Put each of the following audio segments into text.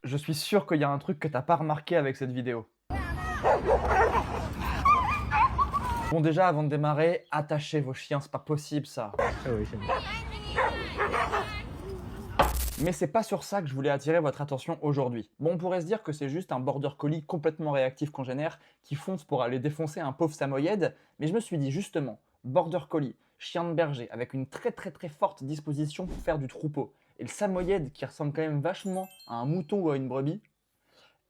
Je suis sûr qu'il y a un truc que t'as pas remarqué avec cette vidéo. Bon déjà, avant de démarrer, attachez vos chiens, c'est pas possible ça. Ah oui, c'est bon. Mais c'est pas sur ça que je voulais attirer votre attention aujourd'hui. Bon, on pourrait se dire que c'est juste un border collie complètement réactif congénère qui fonce pour aller défoncer un pauvre samoyède, mais je me suis dit justement, border collie, chien de berger, avec une très forte disposition pour faire du troupeau, et le samoyède qui ressemble quand même vachement à un mouton ou à une brebis,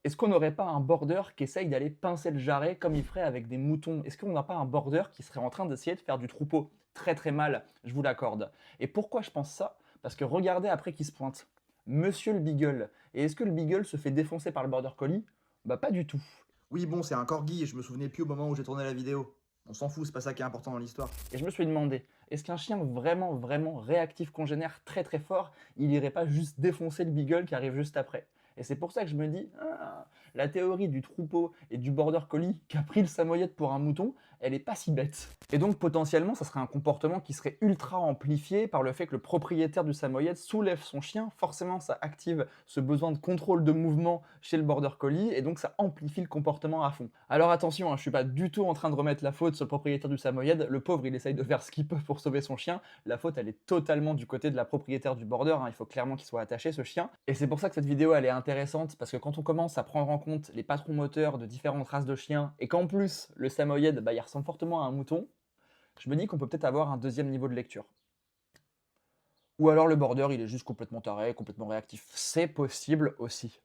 est-ce qu'on n'aurait pas un border qui essaye d'aller pincer le jarret comme il ferait avec des moutons? Est-ce qu'on n'a pas un border qui serait en train d'essayer de faire du troupeau? Très mal, je vous l'accorde. Et pourquoi je pense ça? Parce que regardez après qui se pointe. Monsieur le Beagle. Et est-ce que le Beagle se fait défoncer par le Border Collie? Bah pas du tout. Oui, bon, c'est un corgi et je me souvenais plus au moment où j'ai tourné la vidéo. On s'en fout, c'est pas ça qui est important dans l'histoire. Et je me suis demandé, est-ce qu'un chien vraiment réactif congénère très fort, il irait pas juste défoncer le Beagle qui arrive juste après? Et c'est pour ça que je me dis, la théorie du troupeau et du border collie qui a pris le samoyède pour un mouton, elle est pas si bête. Et donc potentiellement, ça serait un comportement qui serait ultra amplifié par le fait que le propriétaire du samoyède soulève son chien, forcément ça active ce besoin de contrôle de mouvement chez le border collie, et donc ça amplifie le comportement à fond. Alors attention, je suis pas du tout en train de remettre la faute sur le propriétaire du samoyède, le pauvre il essaye de faire ce qu'il peut pour sauver son chien, la faute elle est totalement du côté de la propriétaire du border, il faut clairement qu'il soit attaché ce chien, et c'est pour ça que cette vidéo elle est intéressante, parce que quand on commence à prendre en compte les patrons moteurs de différentes races de chiens, et qu'en plus le samoyède il ressemble fortement à un mouton, je me dis qu'on peut peut-être avoir un deuxième niveau de lecture. Ou alors le border il est juste complètement taré, complètement réactif, c'est possible aussi.